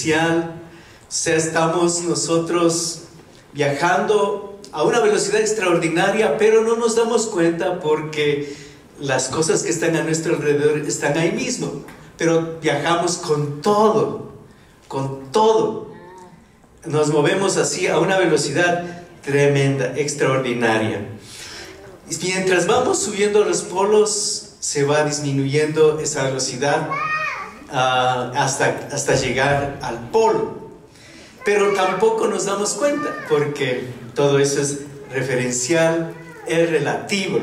referencial. O sea, estamos nosotros viajando a una velocidad extraordinaria, pero no nos damos cuenta porque las cosas que están a nuestro alrededor están ahí mismo. Pero viajamos con todo, con todo. Nos movemos así a una velocidad tremenda, extraordinaria. Y mientras vamos subiendo los polos, se va disminuyendo esa velocidad hasta llegar al polo. Pero tampoco nos damos cuenta, porque todo eso es referencial, es relativo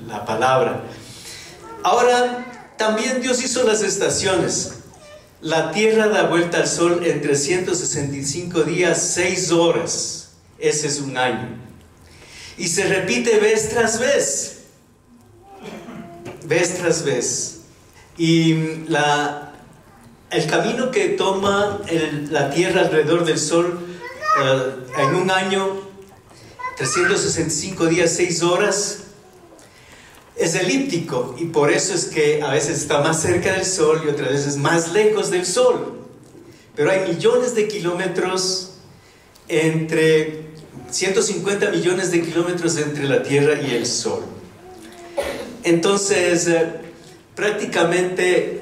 la palabra. Ahora, también Dios hizo las estaciones. La tierra da vuelta al sol en 365 días, 6 horas. Ese es un año. Y se repite vez tras vez. Vez tras vez. Y el camino que toma la tierra alrededor del sol en un año, 365 días, 6 horas, es elíptico, y por eso es que a veces está más cerca del sol y otras veces más lejos del sol. Pero hay millones de kilómetros, entre 150 millones de kilómetros entre la tierra y el sol. Entonces, prácticamente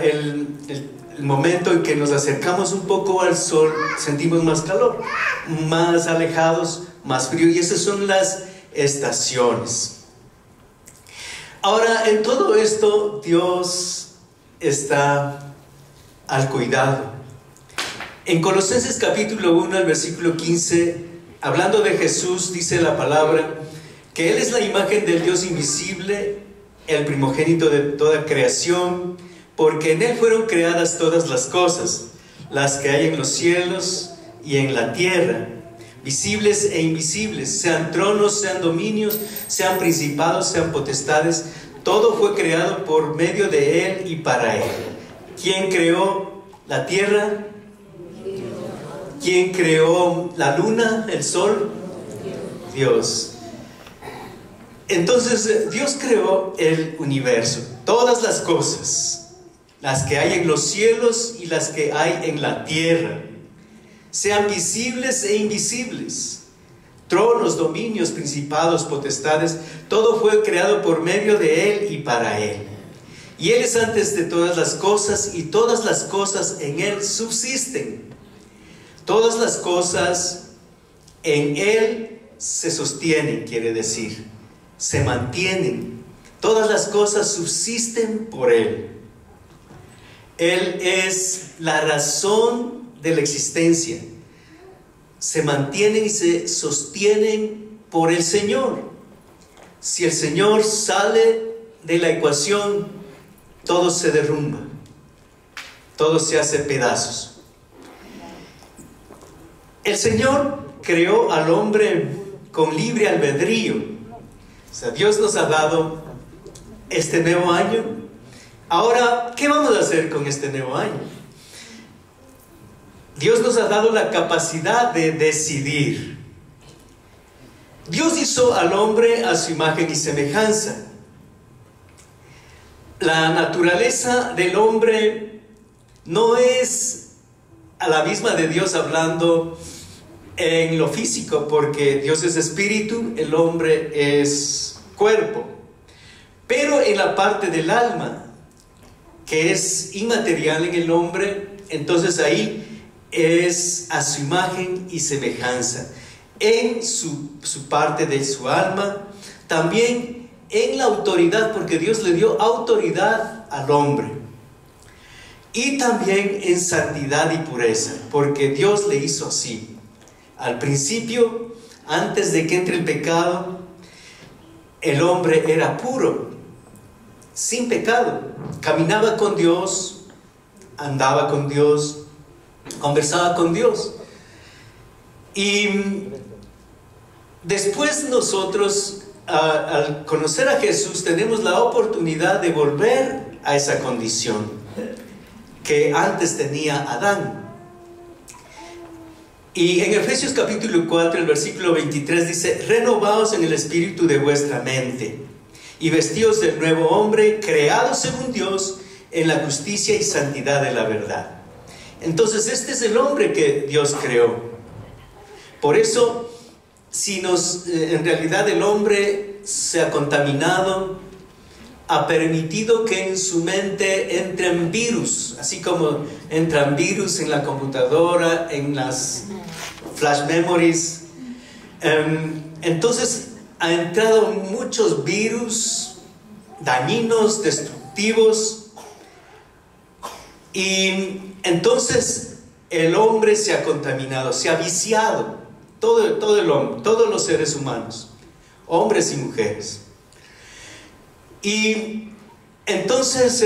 el momento en que nos acercamos un poco al sol, sentimos más calor, más alejados, más frío, y esas son las estaciones. Ahora, en todo esto, Dios está al cuidado. En Colosenses capítulo 1, al versículo 15, hablando de Jesús, dice la palabra que Él es la imagen del Dios invisible, el primogénito de toda creación, porque en Él fueron creadas todas las cosas, las que hay en los cielos y en la tierra, visibles e invisibles, sean tronos, sean dominios, sean principados, sean potestades. Todo fue creado por medio de Él y para Él. ¿Quién creó la tierra? ¿Quién creó la luna, el sol? Dios. Entonces, Dios creó el universo, todas las cosas, las que hay en los cielos y las que hay en la tierra, sean visibles e invisibles, tronos, dominios, principados, potestades, todo fue creado por medio de Él y para Él. Y Él es antes de todas las cosas, y todas las cosas en Él subsisten. Todas las cosas en Él se sostienen, quiere decir, se mantienen. Todas las cosas subsisten por Él. Él es la razón de la existencia. Se mantienen y se sostienen por el Señor. Si el Señor sale de la ecuación, todo se derrumba, todo se hace pedazos. El Señor creó al hombre con libre albedrío. O sea, Dios nos ha dado este nuevo año. Ahora, ¿qué vamos a hacer con este nuevo año? Dios nos ha dado la capacidad de decidir. Dios hizo al hombre a su imagen y semejanza. La naturaleza del hombre no es a la misma de Dios hablando en lo físico, porque Dios es espíritu, el hombre es cuerpo. Pero en la parte del alma, que es inmaterial en el hombre, entonces ahí es a su imagen y semejanza. En su parte de su alma, también en la autoridad, porque Dios le dio autoridad al hombre. Y también en santidad y pureza, porque Dios le hizo así. Al principio, antes de que entre el pecado, el hombre era puro, sin pecado. Caminaba con Dios, andaba con Dios, conversaba con Dios. Y después nosotros, al conocer a Jesús, tenemos la oportunidad de volver a esa condición que antes tenía Adán. Y en Efesios capítulo 4, el versículo 23 dice: renovaos en el espíritu de vuestra mente y vestíos del nuevo hombre, creado según Dios en la justicia y santidad de la verdad. Entonces este es el hombre que Dios creó. Por eso, si en realidad el hombre se ha contaminado, ha permitido que en su mente entren virus, así como entran virus en la computadora, en las flash memories. Entonces ha entrado muchos virus dañinos, destructivos, y entonces el hombre se ha contaminado, se ha viciado, todo el hombre, todos los seres humanos, hombres y mujeres. Y entonces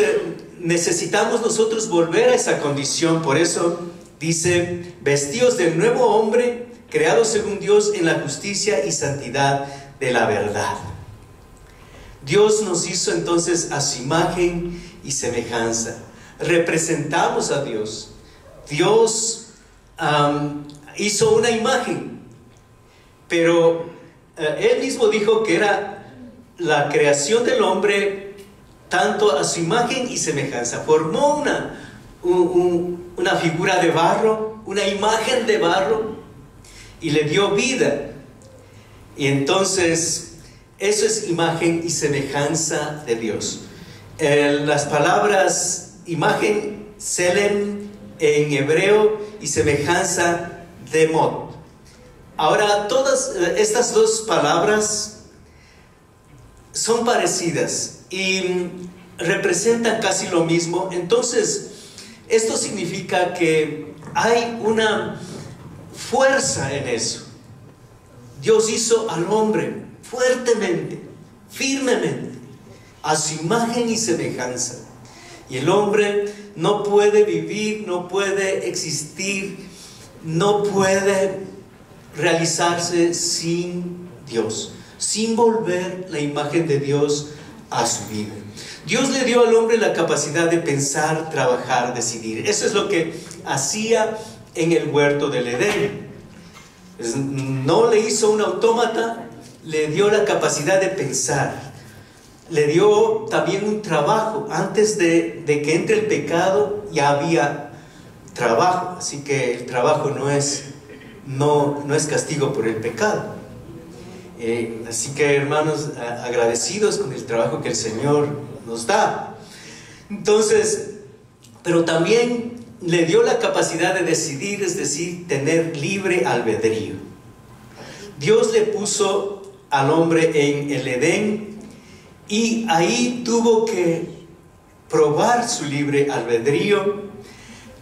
necesitamos nosotros volver a esa condición. Por eso dice: vestidos del nuevo hombre, creado según Dios en la justicia y santidad de la verdad. Dios nos hizo entonces a su imagen y semejanza. Representamos a Dios. Dios hizo una imagen, pero Él mismo dijo que era la creación del hombre tanto a su imagen y semejanza. Formó una figura de barro, una imagen de barro, y le dio vida. Y entonces eso es imagen y semejanza de Dios. Las palabras imagen, selem en hebreo, y semejanza, demot. Ahora, todas estas dos palabras son parecidas y representan casi lo mismo. Entonces, esto significa que hay una fuerza en eso. Dios hizo al hombre fuertemente, firmemente, a su imagen y semejanza. Y el hombre no puede vivir, no puede existir, no puede realizarse sin Dios, sin volver la imagen de Dios a su vida. Dios le dio al hombre la capacidad de pensar, trabajar, decidir. Eso es lo que hacía en el huerto del Edén. No le hizo un autómata, le dio la capacidad de pensar. Le dio también un trabajo. Antes de que entre el pecado ya había trabajo. Así que el trabajo no es castigo por el pecado. Así que, hermanos, agradecidos con el trabajo que el Señor nos da. Entonces, pero también le dio la capacidad de decidir, es decir, tener libre albedrío. Dios le puso al hombre en el Edén y ahí tuvo que probar su libre albedrío,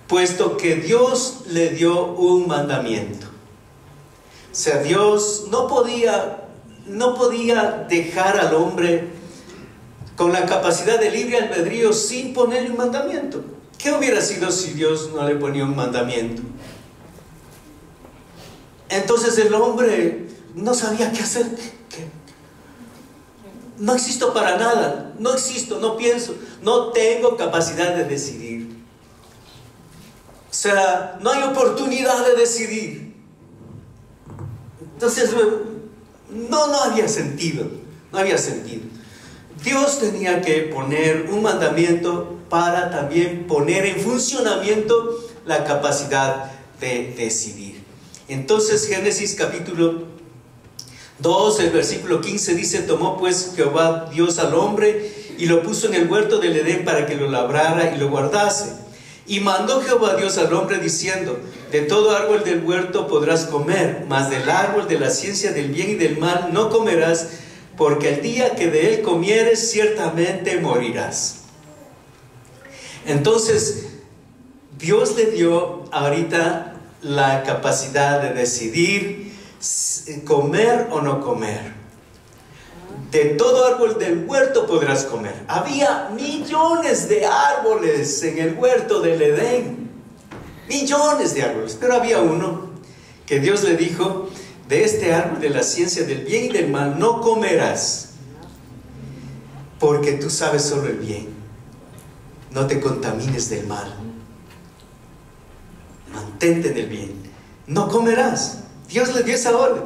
puesto que Dios le dio un mandamiento. O sea, Dios no podía dejar al hombre con la capacidad de libre albedrío sin ponerle un mandamiento. ¿Qué hubiera sido si Dios no le ponía un mandamiento? Entonces el hombre no sabía qué hacer. No existo para nada, no existo, no pienso, no tengo capacidad de decidir. O sea, no hay oportunidad de decidir. Entonces no había sentido, no había sentido. Dios tenía que poner un mandamiento para también poner en funcionamiento la capacidad de decidir. Entonces Génesis capítulo 2, el versículo 15 dice: tomó pues Jehová Dios al hombre y lo puso en el huerto del Edén para que lo labrara y lo guardase. Y mandó Jehová Dios al hombre diciendo: de todo árbol del huerto podrás comer, mas del árbol de la ciencia del bien y del mal no comerás, porque el día que de él comieres ciertamente morirás. Entonces Dios le dio ahorita la capacidad de decidir comer o no comer. De todo árbol del huerto podrás comer. Había millones de árboles en el huerto del Edén, millones de árboles, pero había uno que Dios le dijo: de este árbol de la ciencia del bien y del mal no comerás, porque tú sabes solo el bien, no te contamines del mal, mantente en el bien, no comerás. Dios le dio esa orden,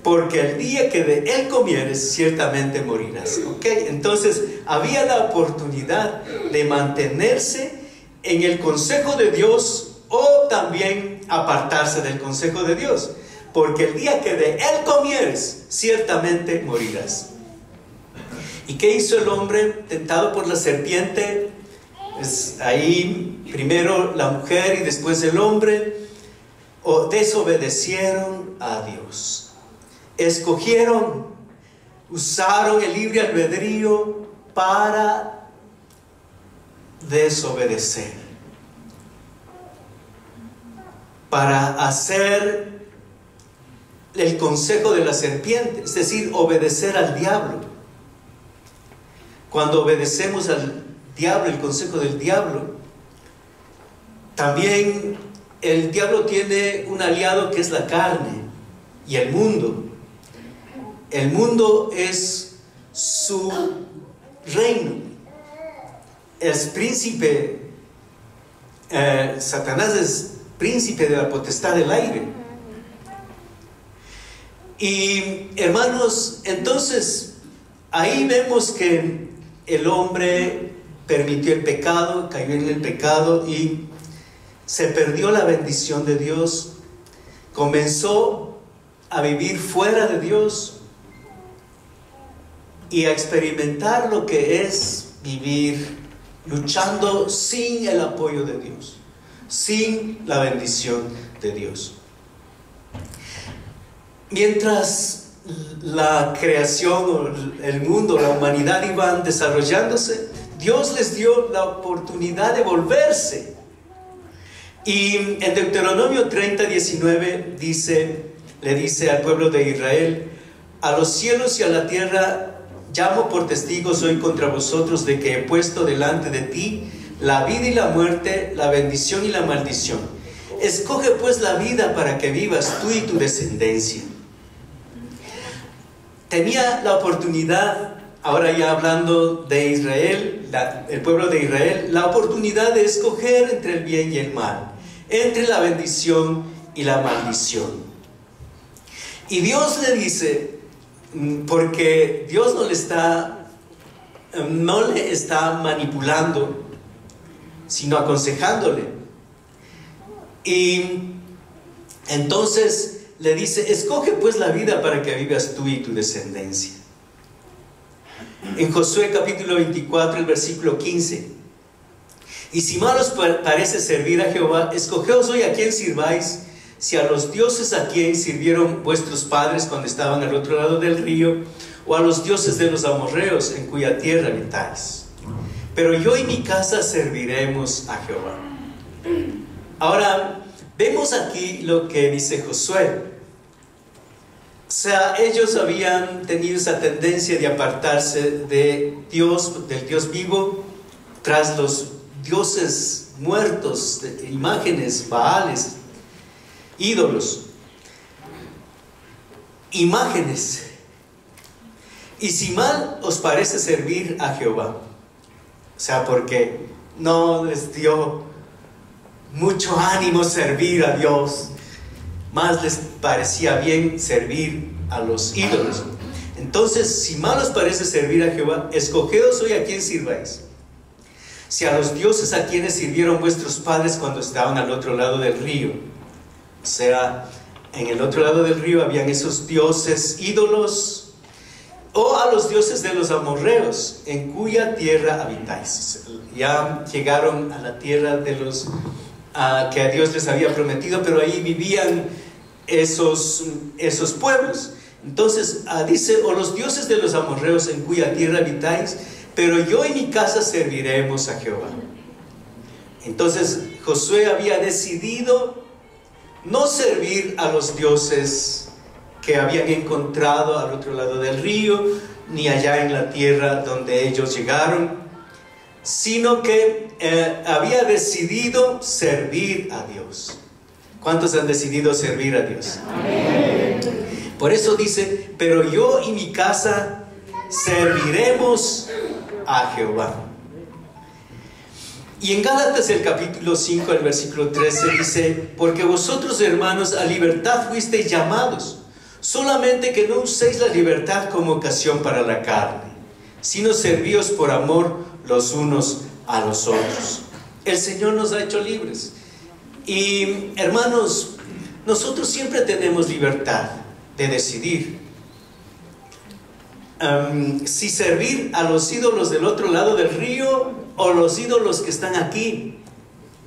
porque el día que de él comieres ciertamente morirás. Entonces había la oportunidad de mantenerse en el consejo de Dios o o también apartarse del consejo de Dios, porque el día que de él comieres, ciertamente morirás. ¿Y qué hizo el hombre tentado por la serpiente? Pues ahí primero la mujer y después el hombre desobedecieron a Dios. Escogieron, usaron el libre albedrío para desobedecer, para hacer el consejo de la serpiente, es decir, obedecer al diablo. Cuando obedecemos al diablo, el consejo del diablo, también el diablo tiene un aliado que es la carne y el mundo. El mundo es su reino. Es príncipe, Satanás es príncipe de la potestad del aire. Y hermanos, entonces ahí vemos que el hombre permitió el pecado, cayó en el pecado y se perdió la bendición de Dios, comenzó a vivir fuera de Dios y a experimentar lo que es vivir luchando sin el apoyo de Dios, sin la bendición de Dios. Mientras la creación, el mundo, la humanidad iban desarrollándose, Dios les dio la oportunidad de volverse. Y en Deuteronomio 30:19 le dice al pueblo de Israel: a los cielos y a la tierra llamo por testigos hoy contra vosotros de que he puesto delante de ti la vida y la muerte, la bendición y la maldición. Escoge pues la vida para que vivas tú y tu descendencia. Tenía la oportunidad, ahora ya hablando de Israel, el pueblo de Israel, la oportunidad de escoger entre el bien y el mal, entre la bendición y la maldición. Y Dios le dice, porque Dios no le está manipulando, sino aconsejándole. Y entonces le dice: escoge pues la vida para que vivas tú y tu descendencia. En Josué capítulo 24, el versículo 15: y si mal os parece servir a Jehová, escogeos hoy a quién sirváis, si a los dioses a quien sirvieron vuestros padres cuando estaban al otro lado del río, o a los dioses de los amorreos en cuya tierra habitáis. Pero yo y mi casa serviremos a Jehová. Ahora, vemos aquí lo que dice Josué. O sea, ellos habían tenido esa tendencia de apartarse de Dios, del Dios vivo, tras los dioses muertos, de imágenes, baales, ídolos, imágenes. Y si mal os parece servir a Jehová, o sea, porque no les dio mucho ánimo servir a Dios, más les parecía bien servir a los ídolos. Entonces, si mal os parece servir a Jehová, escogeos hoy a quién sirváis. Si a los dioses a quienes sirvieron vuestros padres cuando estaban al otro lado del río. O sea, en el otro lado del río habían esos dioses ídolos, o a los dioses de los amorreos, en cuya tierra habitáis. Ya llegaron a la tierra de los que a Dios les había prometido, pero ahí vivían esos pueblos. Entonces dice: o los dioses de los amorreos en cuya tierra habitáis, pero yo y mi casa serviremos a Jehová. Entonces Josué había decidido no servir a los dioses que habían encontrado al otro lado del río, ni allá en la tierra donde ellos llegaron, sino que había decidido servir a Dios. ¿Cuántos han decidido servir a Dios? Amén. Por eso dice: pero yo y mi casa serviremos a Jehová. Y en Gálatas el capítulo 5, el versículo 13 dice: porque vosotros, hermanos, a libertad fuisteis llamados, solamente que no uséis la libertad como ocasión para la carne, sino servíos por amor los unos a los otros. El Señor nos ha hecho libres. Y hermanos, nosotros siempre tenemos libertad de decidir si servir a los ídolos del otro lado del río o los ídolos que están aquí.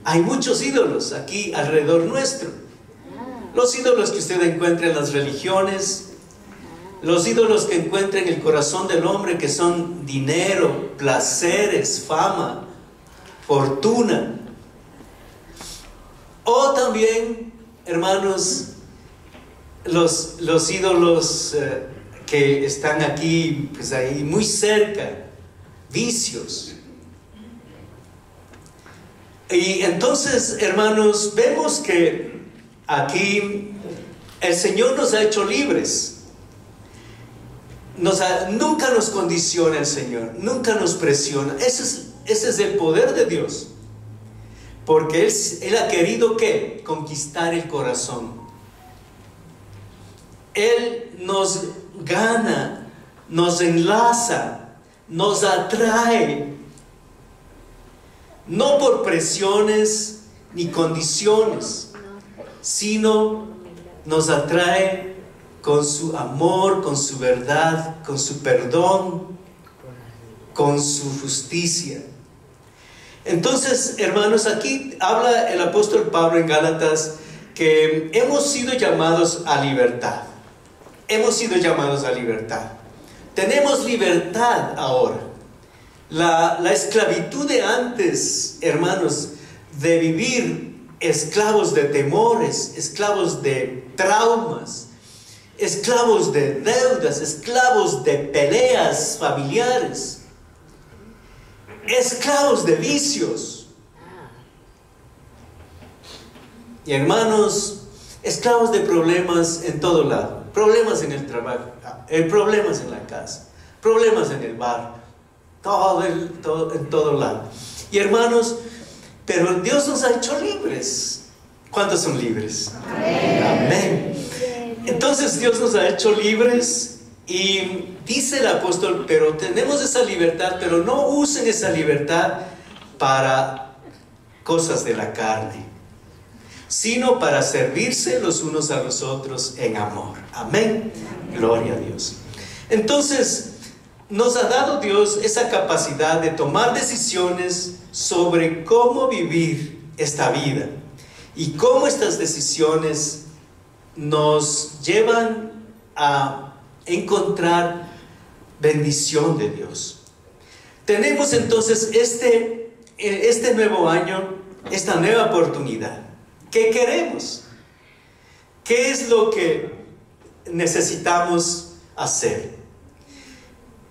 Hay muchos ídolos aquí alrededor nuestro. Los ídolos que usted encuentra en las religiones, los ídolos que encuentra en el corazón del hombre, que son dinero, placeres, fama, fortuna. O también, hermanos, los ídolos que están aquí, pues ahí muy cerca, vicios. Y entonces, hermanos, vemos que aquí el Señor nos ha hecho libres. Nunca nos condiciona el Señor, nunca nos presiona. Ese es el poder de Dios. Porque Él ha querido, ¿qué? Conquistar el corazón. Él nos gana, nos enlaza, nos atrae. No por presiones ni condiciones, sino nos atrae con su amor, con su verdad, con su perdón, con su justicia. Entonces, hermanos, aquí habla el apóstol Pablo en Gálatas que hemos sido llamados a libertad. Hemos sido llamados a libertad. Tenemos libertad ahora. La esclavitud de antes, hermanos, de vivir esclavos de temores, esclavos de traumas, esclavos de deudas, esclavos de peleas familiares, esclavos de vicios. Y hermanos, esclavos de problemas en todo lado. Problemas en el trabajo, problemas en la casa, problemas en el bar, en todo lado. Y hermanos, pero Dios nos ha hecho libres. ¿Cuántos son libres? Amén. Amén. Entonces Dios nos ha hecho libres y dice el apóstol, pero tenemos esa libertad, pero no usen esa libertad para cosas de la carne, sino para servirse los unos a los otros en amor. Amén. Gloria a Dios. Entonces, nos ha dado Dios esa capacidad de tomar decisiones sobre cómo vivir esta vida y cómo estas decisiones nos llevan a encontrar bendición de Dios. Tenemos entonces este nuevo año, esta nueva oportunidad. ¿Qué queremos? ¿Qué es lo que necesitamos hacer?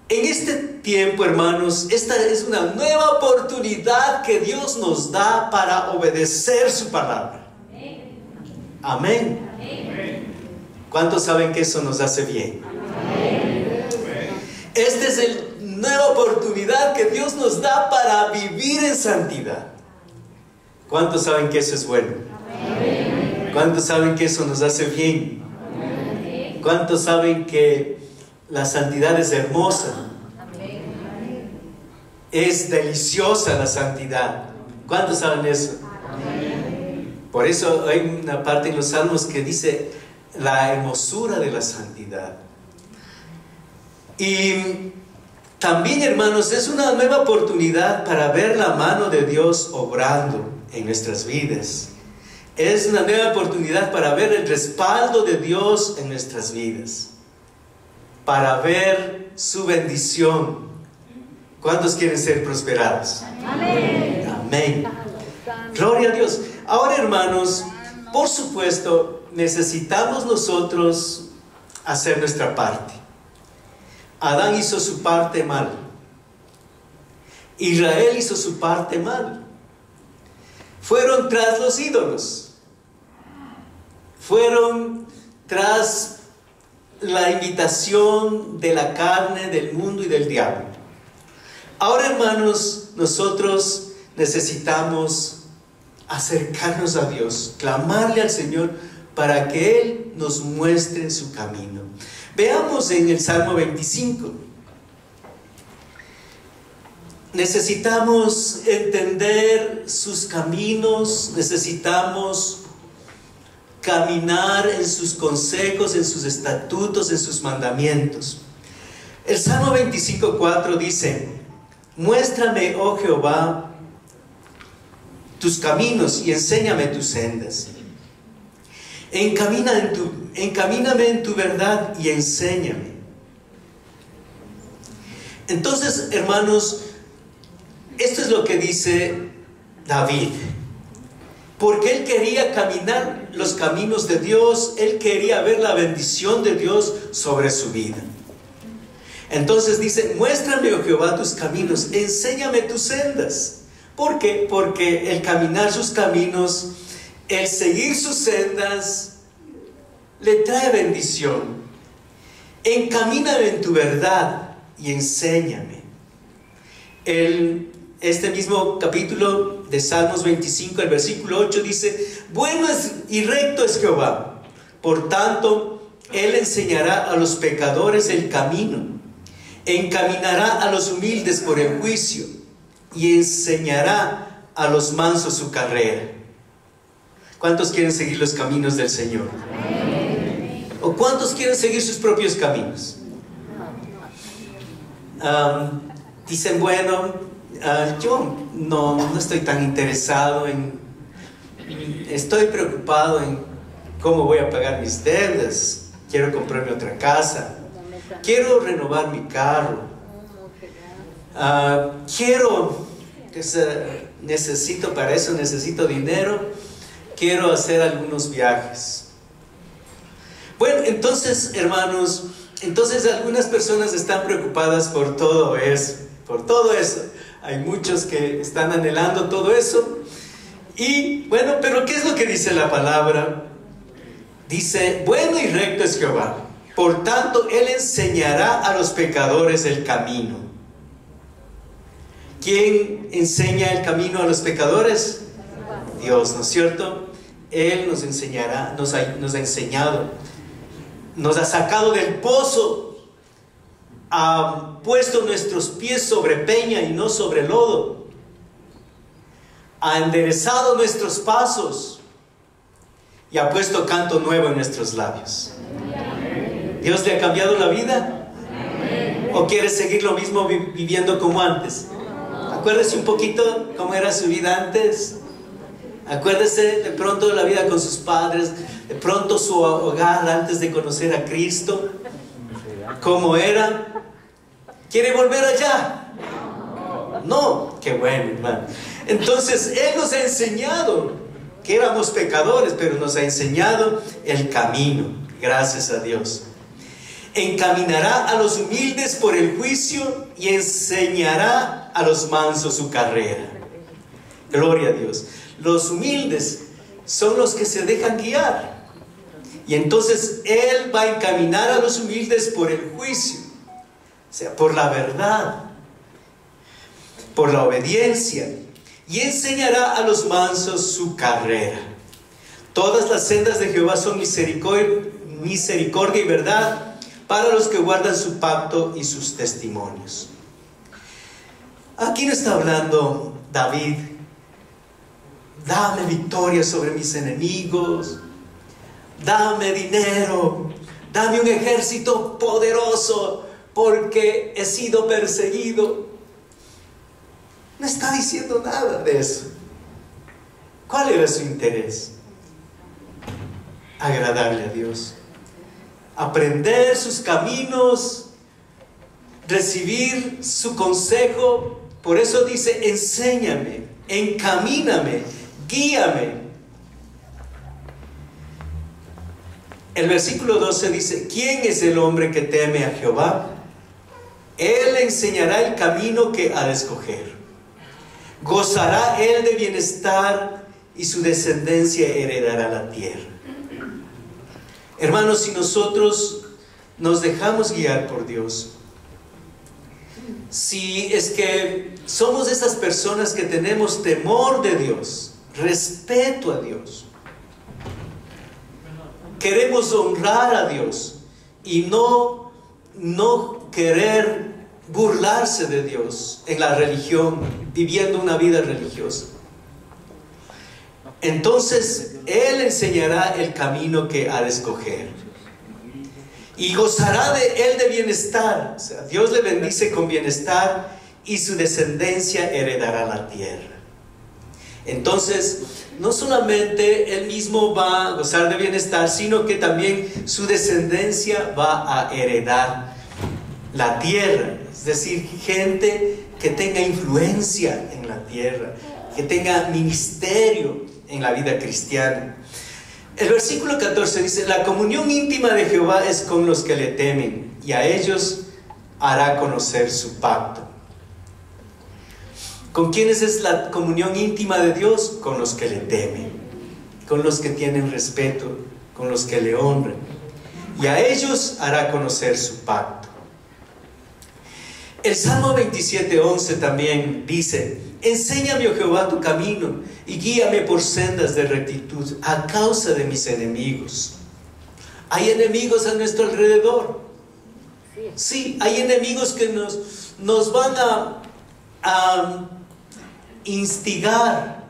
En este tiempo, hermanos, esta es una nueva oportunidad que Dios nos da para obedecer su palabra. Amén. ¿Cuántos saben que eso nos hace bien? Esta es la nueva oportunidad que Dios nos da para vivir en santidad. ¿Cuántos saben que eso es bueno? ¿Cuántos saben que eso nos hace bien? ¿Cuántos saben que la santidad es hermosa? Es deliciosa la santidad. ¿Cuántos saben eso? Por eso hay una parte en los Salmos que dice la hermosura de la santidad. Y también, hermanos, es una nueva oportunidad para ver la mano de Dios obrando en nuestras vidas. Es una nueva oportunidad para ver el respaldo de Dios en nuestras vidas, para ver su bendición. ¿Cuántos quieren ser prosperados? Amén. Amén. Gloria a Dios. Ahora, hermanos, por supuesto, necesitamos nosotros hacer nuestra parte. Adán hizo su parte mal. Israel hizo su parte mal. Fueron tras los ídolos. Fueron tras la invitación de la carne, del mundo y del diablo. Ahora, hermanos, nosotros necesitamos acercarnos a Dios, clamarle al Señor para que Él nos muestre su camino. Veamos en el Salmo 25. necesitamos entender sus caminos, necesitamos caminar en sus consejos, en sus estatutos, en sus mandamientos. El Salmo 25:4 dice: muéstrame, oh Jehová, tus caminos y enséñame tus sendas. Encamíname en tu verdad y enséñame. Entonces, hermanos, esto es lo que dice David. Porque él quería caminar los caminos de Dios, él quería ver la bendición de Dios sobre su vida. Entonces dice: muéstrame, oh Jehová, tus caminos, enséñame tus sendas. ¿Por qué? Porque el caminar sus caminos, el seguir sus sendas, le trae bendición. Encamíname en tu verdad y enséñame. Este mismo capítulo de Salmos 25, el versículo 8 dice: bueno y recto es Jehová, por tanto, Él enseñará a los pecadores el camino, encaminará a los humildes por el juicio, y enseñará a los mansos su carrera. ¿Cuántos quieren seguir los caminos del Señor? ¿O cuántos quieren seguir sus propios caminos? Dicen: bueno, yo no estoy tan interesado estoy preocupado en cómo voy a pagar mis deudas, quiero comprarme otra casa, quiero renovar mi carro, necesito dinero, quiero hacer algunos viajes. Bueno, entonces, hermanos, algunas personas están preocupadas por todo eso. Hay muchos que están anhelando todo eso. Y bueno, pero ¿qué es lo que dice la palabra? Dice: bueno y recto es Jehová, por tanto, Él enseñará a los pecadores el camino. ¿Quién enseña el camino a los pecadores? Dios, ¿no es cierto? Él nos enseñará, nos ha enseñado, nos ha sacado del pozo, ha puesto nuestros pies sobre peña y no sobre lodo, ha enderezado nuestros pasos y ha puesto canto nuevo en nuestros labios. ¿Dios le ha cambiado la vida? ¿O quiere seguir lo mismo viviendo como antes? Acuérdese un poquito cómo era su vida antes. Acuérdese de pronto de la vida con sus padres, de pronto su hogar antes de conocer a Cristo. ¿Cómo era? ¿Quiere volver allá? No, qué bueno, hermano. Entonces, Él nos ha enseñado que éramos pecadores, pero nos ha enseñado el camino. Gracias a Dios. Encaminará a los humildes por el juicio y enseñará a los mansos su carrera. Gloria a Dios. Los humildes son los que se dejan guiar. Y entonces Él va a encaminar a los humildes por el juicio, o sea, por la verdad, por la obediencia, y enseñará a los mansos su carrera. Todas las sendas de Jehová son misericordia y verdad para los que guardan su pacto y sus testimonios. Aquí no está hablando David: dame victoria sobre mis enemigos, dame dinero, dame un ejército poderoso porque he sido perseguido. No está diciendo nada de eso. ¿Cuál era su interés? Agradarle a Dios, aprender sus caminos, recibir su consejo. Por eso dice: enséñame, encamíname, guíame. El versículo 12 dice: ¿quién es el hombre que teme a Jehová? Él le enseñará el camino que ha de escoger. Gozará él de bienestar y su descendencia heredará la tierra. Hermanos, si nosotros nos dejamos guiar por Dios, si es que somos esas personas que tenemos temor de Dios, respeto a Dios, queremos honrar a Dios y no querer burlarse de Dios en la religión, viviendo una vida religiosa. Entonces Él enseñará el camino que ha de escoger y gozará de él de bienestar. O sea, Dios le bendice con bienestar y su descendencia heredará la tierra. Entonces, no solamente él mismo va a gozar de bienestar, sino que también su descendencia va a heredar la tierra. Es decir, gente que tenga influencia en la tierra, que tenga ministerio en la vida cristiana. El versículo 14 dice: la comunión íntima de Jehová es con los que le temen, y a ellos hará conocer su pacto. ¿Con quiénes es la comunión íntima de Dios? Con los que le temen, con los que tienen respeto, con los que le honran. Y a ellos hará conocer su pacto. El Salmo 27:11 también dice: enséñame, oh Jehová, tu camino, y guíame por sendas de rectitud a causa de mis enemigos. Hay enemigos a nuestro alrededor. Sí, hay enemigos que nos van a instigar,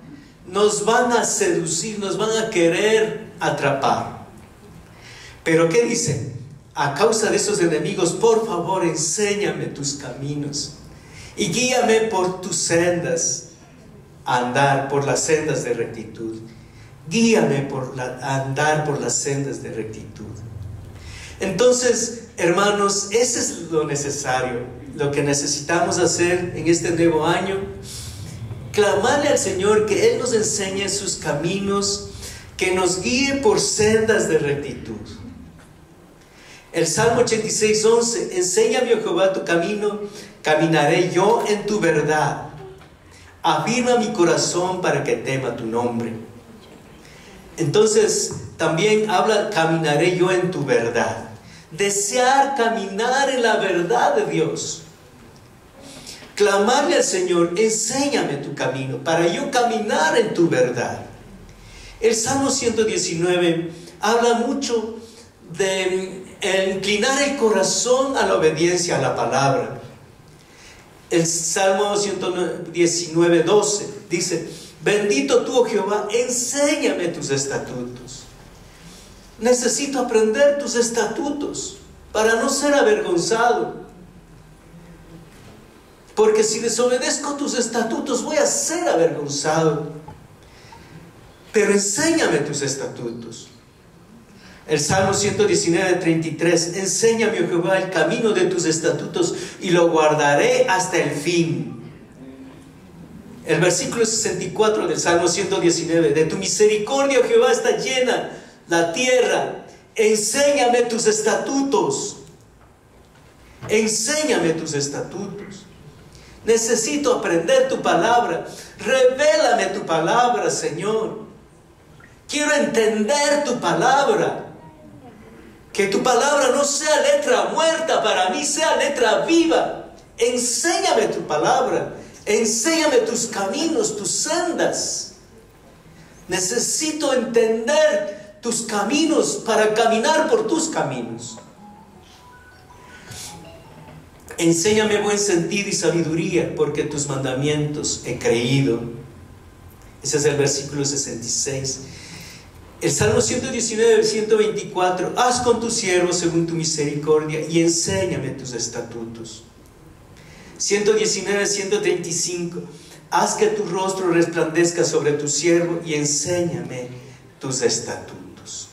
nos van a seducir, nos van a querer atrapar. Pero ¿qué dice? A causa de esos enemigos, por favor, enséñame tus caminos y guíame por tus sendas, a andar por las sendas de rectitud. Guíame a andar por las sendas de rectitud. Entonces, hermanos, eso es lo necesario, lo que necesitamos hacer en este nuevo año. Clamarle al Señor que Él nos enseñe sus caminos, que nos guíe por sendas de rectitud. El Salmo 86:11: enséñame, oh Jehová, tu camino, caminaré yo en tu verdad. Afirma mi corazón para que tema tu nombre. Entonces también habla: caminaré yo en tu verdad. Desear caminar en la verdad de Dios. Clamarle al Señor: enséñame tu camino para yo caminar en tu verdad. El Salmo 119 habla mucho de inclinar el corazón a la obediencia a la palabra. El Salmo 119:12 dice: bendito tú, oh Jehová, enséñame tus estatutos. Necesito aprender tus estatutos para no ser avergonzado. Porque si desobedezco tus estatutos voy a ser avergonzado. Pero enséñame tus estatutos. El Salmo 119:33: enséñame, oh Jehová, el camino de tus estatutos y lo guardaré hasta el fin. El versículo 64 del Salmo 119: de tu misericordia, oh Jehová, está llena la tierra. Enséñame tus estatutos. Enséñame tus estatutos. Necesito aprender tu palabra. Revélame tu palabra, Señor. Quiero entender tu palabra. Que tu palabra no sea letra muerta, para mí sea letra viva. Enséñame tu palabra. Enséñame tus caminos, tus sendas. Necesito entender tus caminos para caminar por tus caminos. Enséñame buen sentido y sabiduría, porque tus mandamientos he creído. Ese es el versículo 66. El Salmo 119, 124: haz con tu siervo según tu misericordia y enséñame tus estatutos. 119, 135: haz que tu rostro resplandezca sobre tu siervo y enséñame tus estatutos.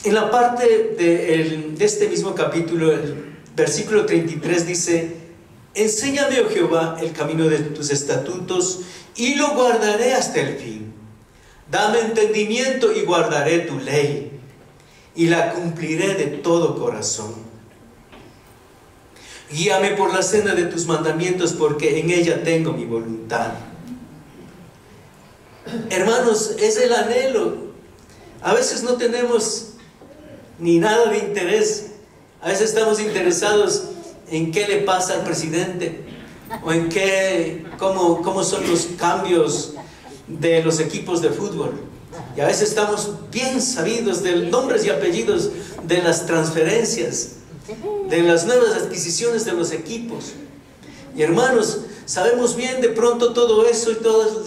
En la parte de este mismo capítulo, el versículo 33 dice: enséñame, oh Jehová, el camino de tus estatutos y lo guardaré hasta el fin. Dame entendimiento y guardaré tu ley y la cumpliré de todo corazón. Guíame por la senda de tus mandamientos, porque en ella tengo mi voluntad. Hermanos, es el anhelo. A veces no tenemos ni nada de interés. A veces estamos interesados en qué le pasa al presidente, o en cómo son los cambios de los equipos de fútbol. Y a veces estamos bien sabidos de nombres y apellidos de las transferencias. de las nuevas adquisiciones de los equipos. Y hermanos, sabemos bien de pronto todo eso y todo,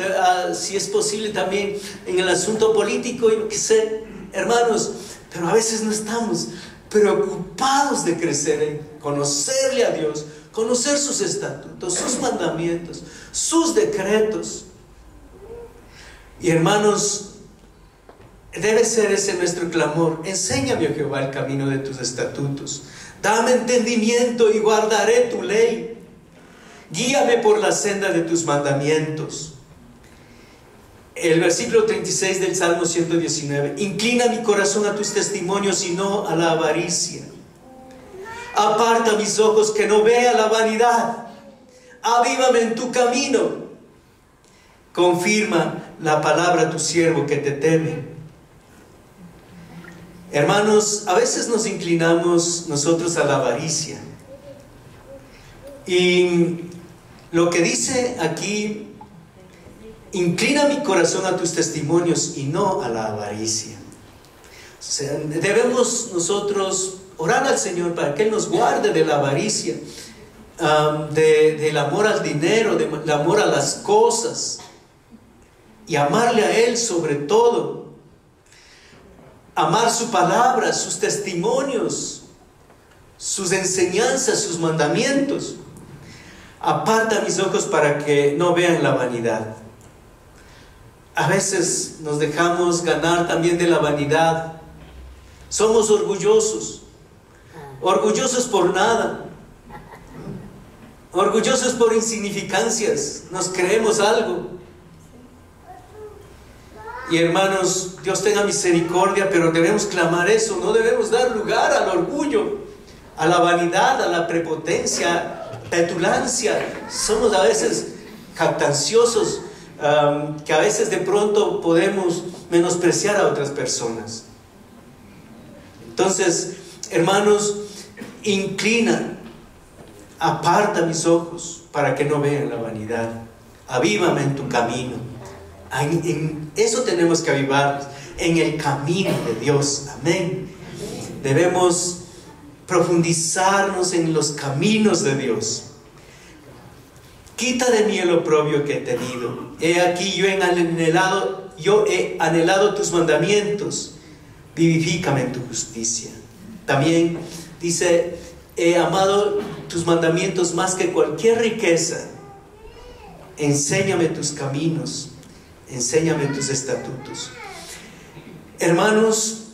si es posible también en el asunto político y lo que sé, hermanos, pero a veces no estamos preocupados de crecer en conocerle a Dios, conocer sus estatutos, sus mandamientos, sus decretos. Y hermanos, debe ser ese nuestro clamor: enséñame, oh Jehová, el camino de tus estatutos, dame entendimiento y guardaré tu ley. Guíame por la senda de tus mandamientos. El versículo 36 del Salmo 119: inclina mi corazón a tus testimonios y no a la avaricia. Aparta mis ojos que no vea la vanidad. Avívame en tu camino. Confirma la palabra a tu siervo que te teme. Hermanos, a veces nos inclinamos nosotros a la avaricia. Y lo que dice aquí: inclina mi corazón a tus testimonios y no a la avaricia. O sea, debemos nosotros orar al Señor para que Él nos guarde de la avaricia, del amor al dinero, del amor a las cosas, y amarle a Él sobre todo. Amar su palabra, sus testimonios, sus enseñanzas, sus mandamientos. Aparta mis ojos para que no vean la vanidad. A veces nos dejamos ganar también de la vanidad. Somos orgullosos. Orgullosos por nada. Orgullosos por insignificancias. Nos creemos algo. Y hermanos, Dios tenga misericordia, pero debemos clamar eso. No debemos dar lugar al orgullo, a la vanidad, a la prepotencia, petulancia. Somos a veces jactanciosos, que a veces de pronto podemos menospreciar a otras personas. Entonces, hermanos, inclina, aparta mis ojos para que no vean la vanidad. Avívame en tu camino. En eso tenemos que avivarnos, en el camino de Dios. Amén. Debemos profundizarnos en los caminos de Dios. Quita de mí el oprobio que he tenido. He aquí yo he anhelado tus mandamientos. Vivifícame en tu justicia. También dice: he amado tus mandamientos más que cualquier riqueza. Enséñame tus caminos. Enséñame tus estatutos. Hermanos,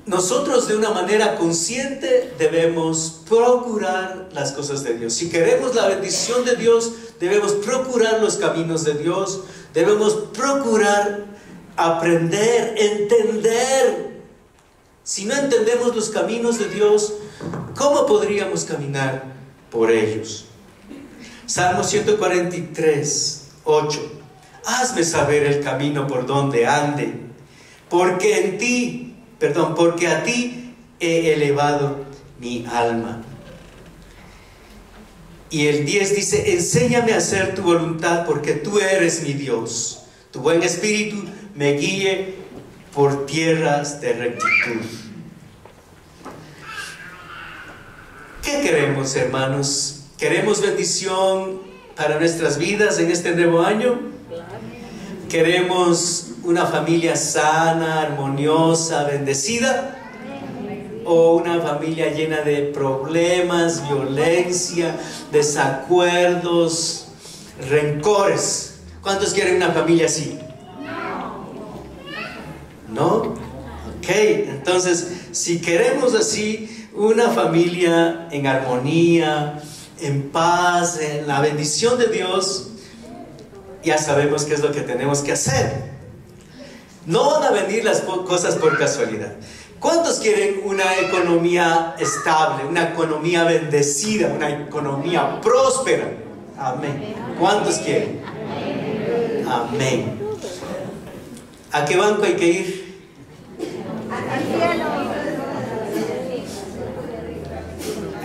nosotros de una manera consciente debemos procurar las cosas de Dios. Si queremos la bendición de Dios, debemos procurar los caminos de Dios. Debemos procurar aprender, entender. Si no entendemos los caminos de Dios, ¿cómo podríamos caminar por ellos? Salmo 143, 8. Hazme saber el camino por donde ande, porque a ti he elevado mi alma. Y el 10 dice: enséñame a hacer tu voluntad, porque tú eres mi Dios. Tu buen espíritu me guíe por tierras de rectitud. ¿Qué queremos, hermanos? ¿Queremos bendición para nuestras vidas en este nuevo año? ¿Queremos una familia sana, armoniosa, bendecida? ¿O una familia llena de problemas, violencia, desacuerdos, rencores? ¿Cuántos quieren una familia así? ¿No? Ok, entonces, si queremos así una familia en armonía, en paz, en la bendición de Dios, ya sabemos qué es lo que tenemos que hacer. No van a venir las cosas por casualidad. ¿Cuántos quieren una economía estable, una economía bendecida, una economía próspera? Amén. ¿Cuántos quieren? Amén. ¿A qué banco hay que ir?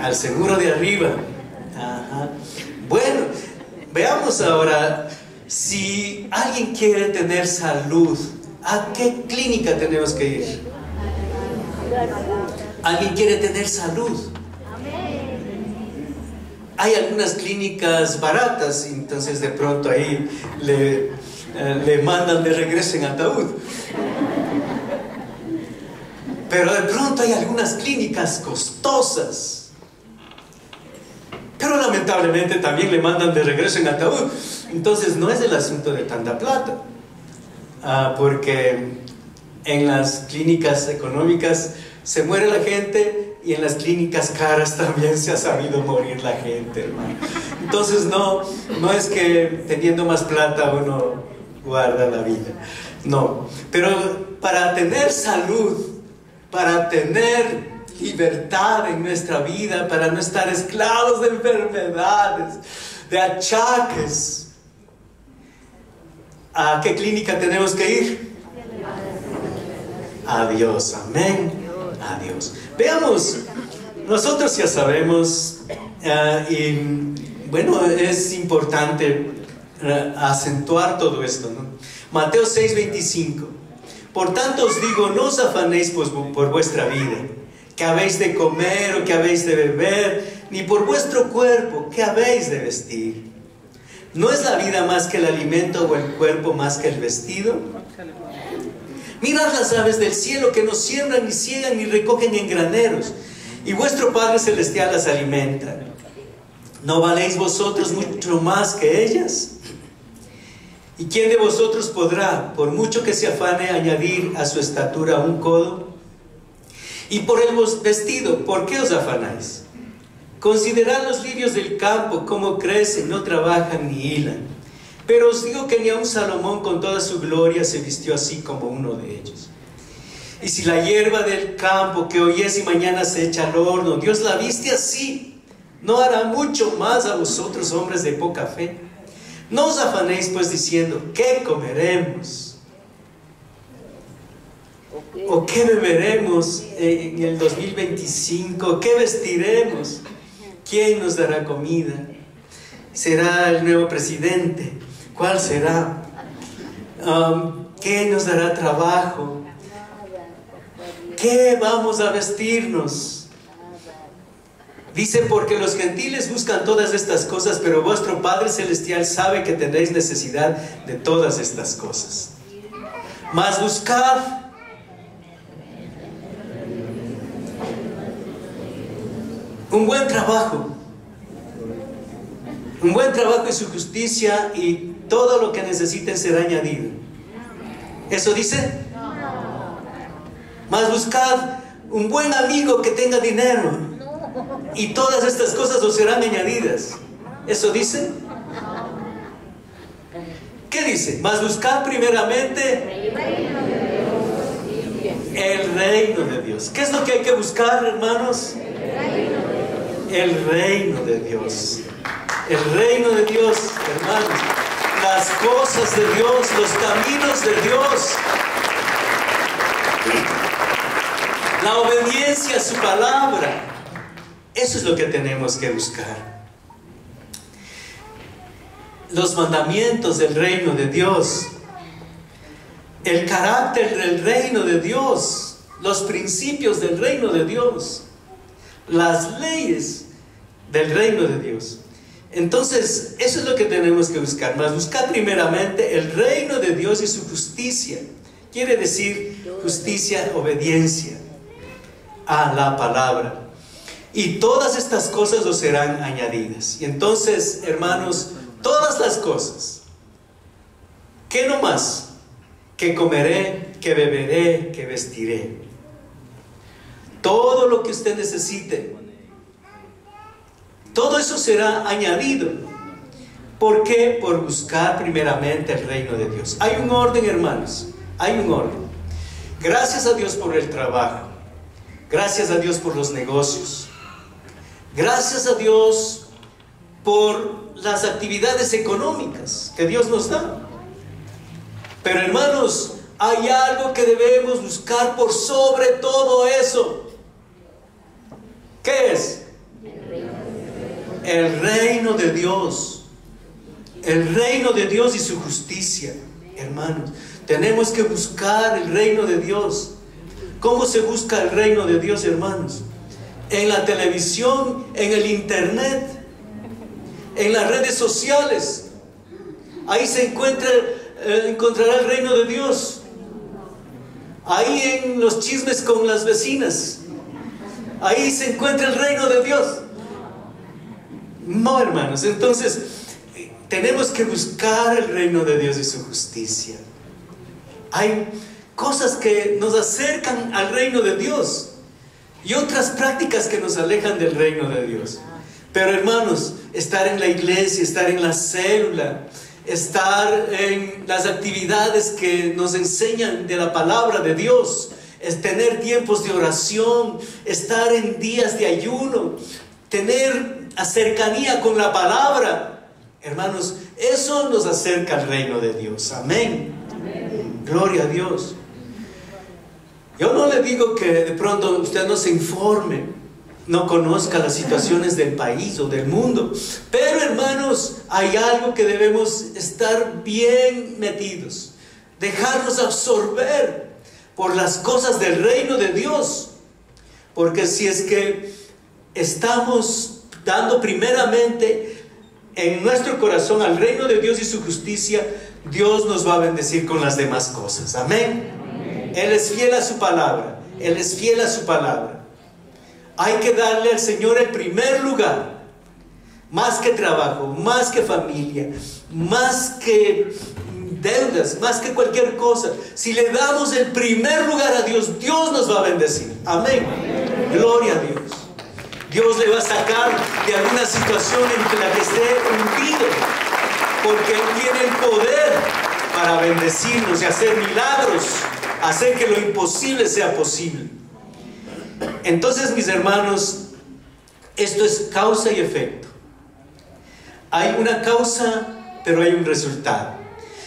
Al seguro de arriba. Ajá. Bueno, veamos ahora, si alguien quiere tener salud, ¿a qué clínica tenemos que ir? Alguien quiere tener salud. Hay algunas clínicas baratas, entonces de pronto ahí le mandan de regreso en ataúd. Pero de pronto hay algunas clínicas costosas, pero lamentablemente también le mandan de regreso en ataúd. Entonces no es el asunto de tanta plata, porque en las clínicas económicas se muere la gente, y en las clínicas caras también se ha sabido morir la gente, hermano. Entonces no es que teniendo más plata uno guarda la vida, no. Pero para tener salud, para tener libertad en nuestra vida, para no estar esclavos de enfermedades, de achaques, ¿a qué clínica tenemos que ir? A Dios, amén, a Dios. Veamos, nosotros ya sabemos, y bueno, es importante acentuar todo esto, ¿no? Mateo 6:25. Por tanto os digo, no os afanéis por vuestra vida, qué habéis de comer o qué habéis de beber, ni por vuestro cuerpo, qué habéis de vestir. ¿No es la vida más que el alimento o el cuerpo más que el vestido? Mirad las aves del cielo, que no siembran, ni ciegan, ni recogen en graneros, y vuestro Padre Celestial las alimenta. ¿No valéis vosotros mucho más que ellas? ¿Y quién de vosotros podrá, por mucho que se afane, añadir a su estatura un codo? Y por el vestido, ¿por qué os afanáis? Considerad los lirios del campo, cómo crecen, no trabajan ni hilan. Pero os digo que ni aun Salomón con toda su gloria se vistió así como uno de ellos. Y si la hierba del campo, que hoy es y mañana se echa al horno, Dios la viste así, ¿no hará mucho más a vosotros, hombres de poca fe? No os afanéis pues diciendo, ¿qué comeremos? ¿O qué beberemos en el 2025? ¿Qué vestiremos? ¿Quién nos dará comida? ¿Será el nuevo presidente? ¿Cuál será? ¿Qué nos dará trabajo? ¿Qué vamos a vestirnos? Dice, porque los gentiles buscan todas estas cosas, pero vuestro Padre Celestial sabe que tendréis necesidad de todas estas cosas. Mas buscad un buen trabajo y su justicia, y todo lo que necesiten será añadido. ¿Eso dice? Mas buscad un buen amigo que tenga dinero, y todas estas cosas os serán añadidas. ¿Eso dice? ¿Qué dice? Mas buscad primeramente el reino de Dios. ¿Qué es lo que hay que buscar, hermanos? El reino de Dios. El reino de Dios, hermanos. Las cosas de Dios, los caminos de Dios. La obediencia a su palabra. Eso es lo que tenemos que buscar. Los mandamientos del reino de Dios, el carácter del reino de Dios, los principios del reino de Dios, las leyes del reino de Dios. Entonces, eso es lo que tenemos que buscar. Mas buscar primeramente el reino de Dios y su justicia. Quiere decir justicia, obediencia a la palabra. Y todas estas cosas os serán añadidas. Y entonces, hermanos, todas las cosas, ¿qué no más? Que comeré, que beberé, que vestiré. Todo lo que usted necesite, todo eso será añadido. ¿Por qué? Por buscar primeramente el reino de Dios. Hay un orden, hermanos, hay un orden. Gracias a Dios por el trabajo. Gracias a Dios por los negocios. Gracias a Dios por las actividades económicas que Dios nos da. Pero, hermanos, hay algo que debemos buscar por sobre todo eso. ¿Qué es? El reino de Dios. El reino de Dios y su justicia. Hermanos, tenemos que buscar el reino de Dios. ¿Cómo se busca el reino de Dios, hermanos? En la televisión, en el internet, en las redes sociales. Ahí se encontrará el reino de Dios. Ahí en los chismes con las vecinas. Ahí se encuentra el reino de Dios. No, hermanos. Entonces, tenemos que buscar el reino de Dios y su justicia. Hay cosas que nos acercan al reino de Dios y otras prácticas que nos alejan del reino de Dios. Pero, hermanos, estar en la iglesia, estar en la célula, estar en las actividades que nos enseñan de la palabra de Dios, es tener tiempos de oración, estar en días de ayuno, tener cercanía con la palabra, hermanos, eso nos acerca al reino de Dios. Amén. Amén. Gloria a Dios. Yo no le digo que de pronto usted no se informe, no conozca las situaciones del país o del mundo, pero, hermanos, hay algo que debemos estar bien metidos, dejarnos absorber por las cosas del reino de Dios, porque si es que estamos dando primeramente en nuestro corazón al reino de Dios y su justicia, Dios nos va a bendecir con las demás cosas. Amén. Amén. Él es fiel a su palabra. Él es fiel a su palabra. Hay que darle al Señor el primer lugar, más que trabajo, más que familia, más que deudas, más que cualquier cosa. Si le damos el primer lugar a Dios, Dios nos va a bendecir. Amén. Amén. Gloria a Dios. Dios le va a sacar de alguna situación en la que esté hundido, porque Él tiene el poder para bendecirnos y hacer milagros, hacer que lo imposible sea posible. Entonces, mis hermanos, esto es causa y efecto. Hay una causa, pero hay un resultado.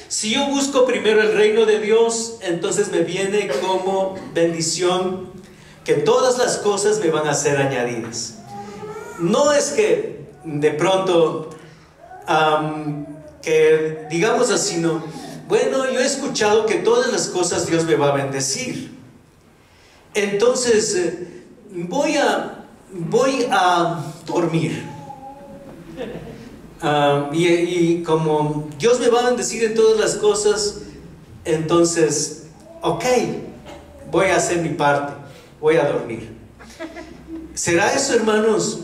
Si yo busco primero el reino de Dios, entonces me viene como bendición que todas las cosas me van a ser añadidas. No es que de pronto, que digamos así, no. Bueno, yo he escuchado que todas las cosas Dios me va a bendecir. Entonces, voy a dormir. Y como Dios me va a bendecir en todas las cosas, entonces, ok, voy a hacer mi parte, voy a dormir. ¿Será eso, hermanos?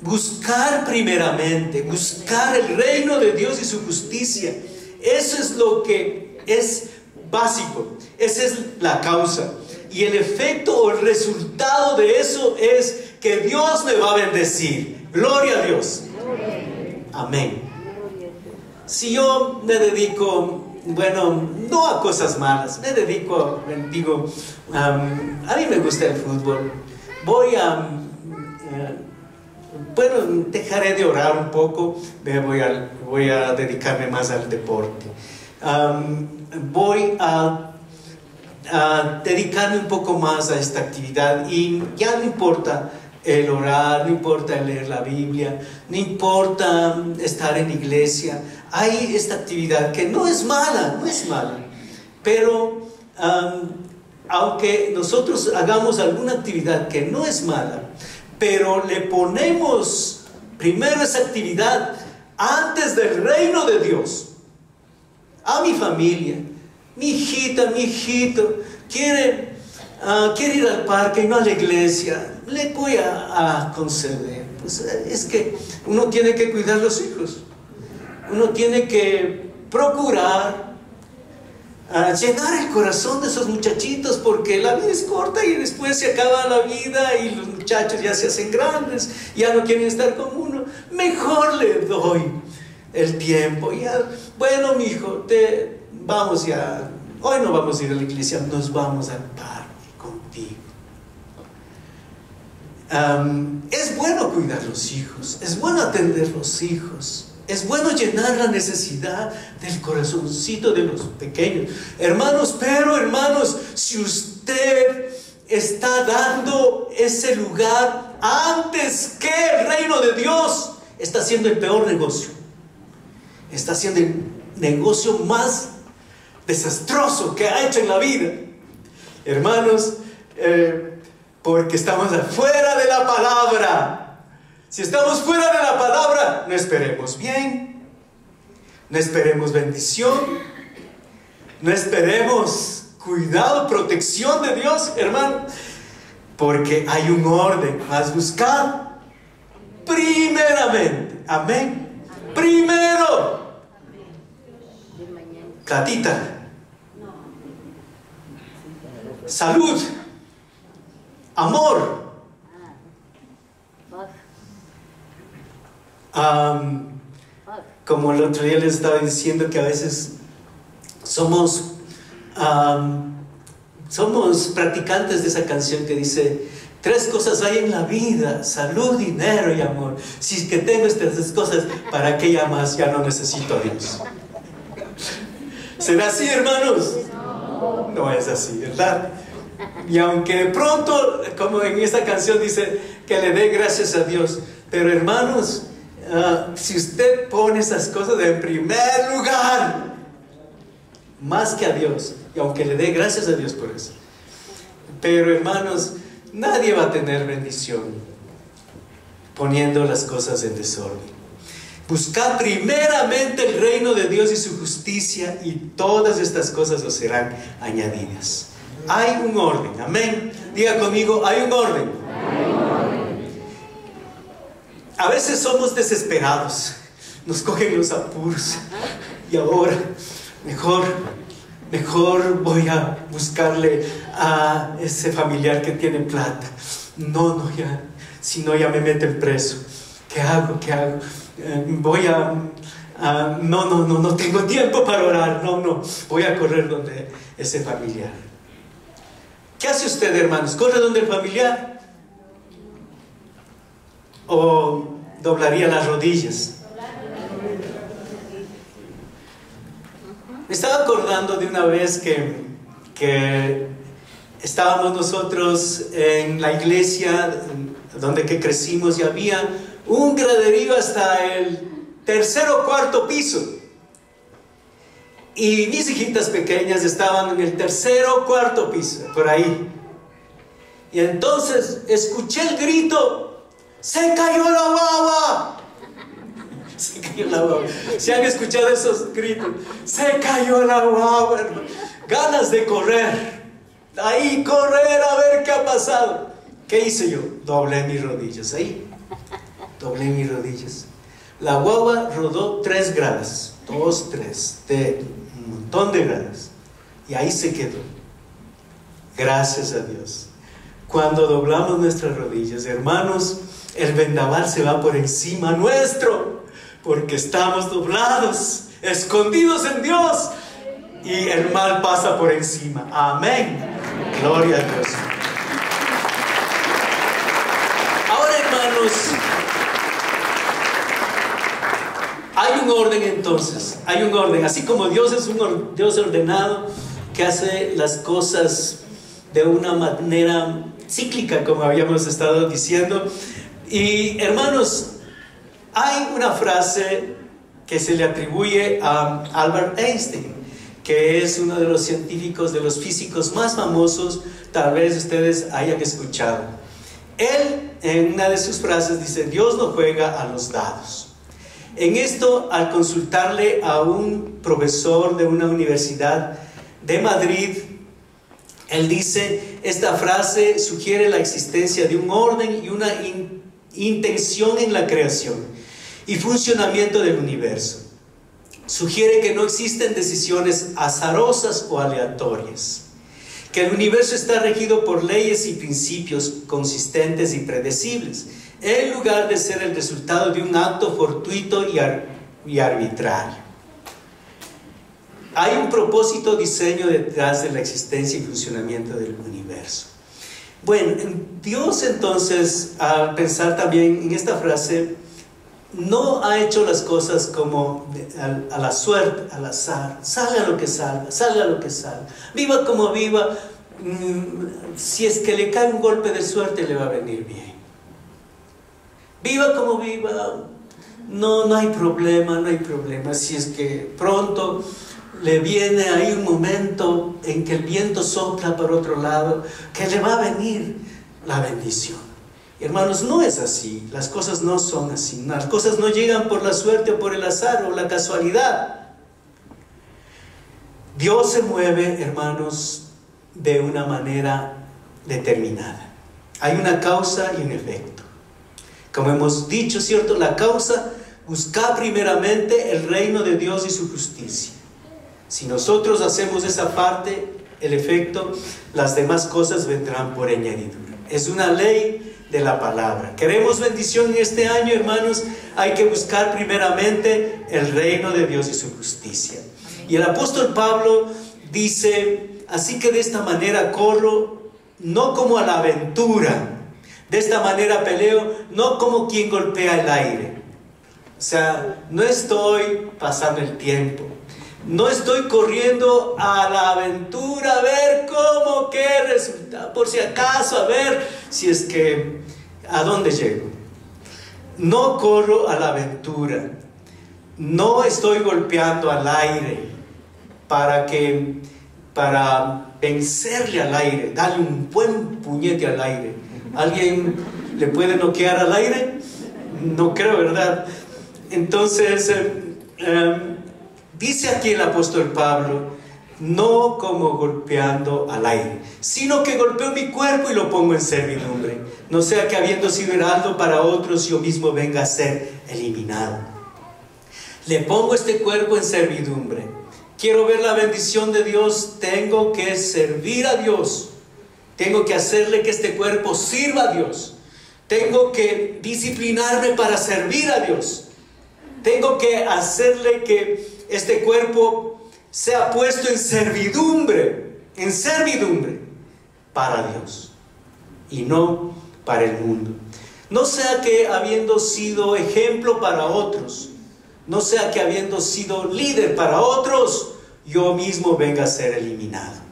Buscar primeramente, buscar el reino de Dios y su justicia. Eso es lo que es básico. Esa es la causa. Y el efecto o el resultado de eso es que Dios me va a bendecir. Gloria a Dios. Amén. Si yo me dedico, bueno, no a cosas malas, me dedico, digo, a mí me gusta el fútbol. Bueno, dejaré de orar un poco, voy a dedicarme más al deporte. Voy a dedicarme un poco más a esta actividad y ya no importa el orar, no importa el leer la Biblia, no importa estar en iglesia. Hay esta actividad que no es mala, pero aunque nosotros hagamos alguna actividad que no es mala, pero le ponemos primero esa actividad antes del reino de Dios. A mi familia, mi hijita, mi hijito quiere ir al parque y no a la iglesia, le voy a conceder. Pues es que uno tiene que cuidar a los hijos, uno tiene que procurar llenar el corazón de esos muchachitos, porque la vida es corta y después se acaba la vida y los muchachos ya se hacen grandes, ya no quieren estar con uno. Mejor le doy el tiempo. Ya, bueno, mi hijo, vamos ya, hoy no vamos a ir a la iglesia, nos vamos al parque contigo. Es bueno cuidar los hijos, es bueno atender los hijos, es bueno llenar la necesidad del corazoncito de los pequeños, hermanos. Pero, hermanos, si usted está dando ese lugar antes que el reino de Dios, está haciendo el peor negocio, está haciendo el negocio más desastroso que ha hecho en la vida. Hermanos, porque estamos afuera de la palabra. Si estamos fuera de la palabra, no esperemos bien, no esperemos bendición, no esperemos cuidado, protección de Dios, hermano, porque hay un orden. Vas buscar primeramente, amén, primero platita, salud, amor, como el otro día les estaba diciendo, que a veces somos practicantes de esa canción que dice: 3 cosas hay en la vida: salud, dinero y amor. Si es que tengo estas 3 cosas, ¿para qué ya más? Ya no necesito a Dios. ¿Será así, hermanos? No es así, ¿verdad? Y aunque de pronto, como en esta canción dice, que le dé gracias a Dios, pero hermanos, si usted pone esas cosas en primer lugar, más que a Dios, y aunque le dé gracias a Dios por eso, pero hermanos, nadie va a tener bendición poniendo las cosas en desorden. Buscad primeramente el reino de Dios y su justicia, y todas estas cosas os serán añadidas. Hay un orden, amén. Diga conmigo: hay un orden. A veces somos desesperados, nos cogen los apuros, y ahora mejor voy a buscarle a ese familiar que tiene plata. No, ya, si no, ya me meten preso. ¿Qué hago? No tengo tiempo para orar. No, voy a correr donde ese familiar. ¿Qué hace usted, hermanos? ¿Corre donde el familiar? ¿O doblaría las rodillas? Me estaba acordando de una vez que estábamos nosotros en la iglesia donde que crecimos, y había un graderío hasta el 3.º o 4.º piso, y mis hijitas pequeñas estaban en el 3.º o 4.º piso, por ahí. Y entonces escuché el grito: ¡se cayó la guagua! Se cayó la guagua. ¿Se han escuchado esos gritos? ¡Se cayó la guagua! Ganas de correr, ahí correr a ver qué ha pasado. ¿Qué hice yo? Doblé mis rodillas ahí. Doblé mis rodillas. La guagua rodó 3 gradas, 2, 3, de un montón de gradas, y ahí se quedó. Gracias a Dios. Cuando doblamos nuestras rodillas, hermanos, el vendaval se va por encima nuestro, porque estamos doblados, escondidos en Dios, y el mal pasa por encima. Amén. Gloria a Dios. Ahora, hermanos, hay un orden entonces, hay un orden. Así como Dios es un Dios ordenado, que hace las cosas de una manera cíclica, como habíamos estado diciendo. Y hermanos, hay una frase que se le atribuye a Albert Einstein, que es uno de los científicos, de los físicos más famosos, tal vez ustedes hayan escuchado. Él, en una de sus frases, dice: Dios no juega a los dados. En esto, al consultarle a un profesor de una universidad de Madrid, él dice: esta frase sugiere la existencia de un orden y una intención en la creación y funcionamiento del universo. Sugiere que no existen decisiones azarosas o aleatorias, que el universo está regido por leyes y principios consistentes y predecibles, en lugar de ser el resultado de un acto fortuito y arbitrario. Hay un propósito, diseño detrás de la existencia y funcionamiento del universo. Bueno, Dios entonces, al pensar también en esta frase, no ha hecho las cosas como a la suerte, al azar. Salga lo que salga, salga lo que salga. Viva como viva, si es que le cae un golpe de suerte, le va a venir bien. Viva como viva, no hay problema, no hay problema. Si es que pronto le viene ahí un momento en que el viento sopla por otro lado, que le va a venir la bendición. Hermanos, no es así. Las cosas no son así. Las cosas no llegan por la suerte o por el azar o la casualidad. Dios se mueve, hermanos, de una manera determinada. Hay una causa y un efecto. Como hemos dicho, ¿cierto? La causa, buscar primeramente el reino de Dios y su justicia. Si nosotros hacemos esa parte, el efecto, las demás cosas vendrán por añadidura. Es una ley de la palabra. ¿Queremos bendición en este año, hermanos? Hay que buscar primeramente el reino de Dios y su justicia. Y el apóstol Pablo dice, así que de esta manera corro, no como a la aventura. De esta manera peleo, no como quien golpea el aire. O sea, no estoy pasando el tiempo. No estoy corriendo a la aventura a ver cómo, qué resulta, por si acaso, a ver si es que, a dónde llego. No corro a la aventura. No estoy golpeando al aire para vencerle al aire, darle un buen puñete al aire. ¿Alguien le puede noquear al aire? No creo, ¿verdad? Entonces, dice aquí el apóstol Pablo, no como golpeando al aire, sino que golpeo mi cuerpo y lo pongo en servidumbre, no sea que habiendo sido heraldo para otros, yo mismo venga a ser eliminado. Le pongo este cuerpo en servidumbre. Quiero ver la bendición de Dios, tengo que servir a Dios. Tengo que hacerle que este cuerpo sirva a Dios. Tengo que disciplinarme para servir a Dios. Tengo que hacerle que este cuerpo sea puesto en servidumbre para Dios y no para el mundo. No sea que habiendo sido ejemplo para otros, no sea que habiendo sido líder para otros, yo mismo venga a ser eliminado.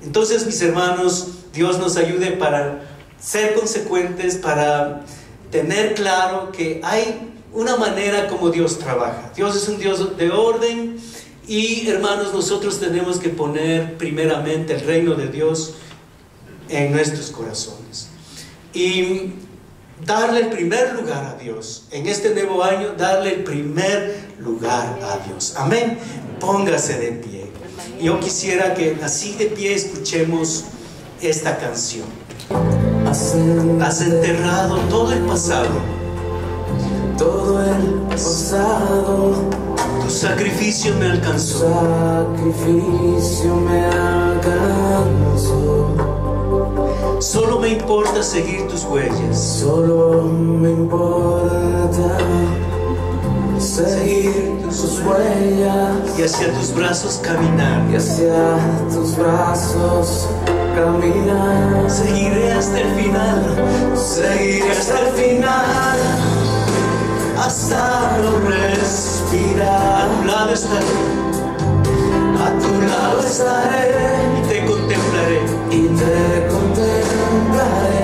Entonces, mis hermanos, Dios nos ayude para ser consecuentes, para tener claro que hay una manera como Dios trabaja. Dios es un Dios de orden y, hermanos, nosotros tenemos que poner primeramente el reino de Dios en nuestros corazones y darle el primer lugar a Dios. En este nuevo año, darle el primer lugar a Dios. Amén. Póngase de pie. Yo quisiera que así de pie escuchemos esta canción. Has enterrado todo el pasado. Todo el pasado. Tu sacrificio me alcanzó. Sacrificio me alcanzó. Solo me importa seguir tus huellas. Solo me importa seguir tus huellas y hacia tus brazos caminar. Y hacia tus brazos caminar. Seguiré hasta el final. Seguiré hasta el final. Hasta no respirar. A tu lado estaré. A tu lado estaré. Y te contemplaré. Y te contemplaré.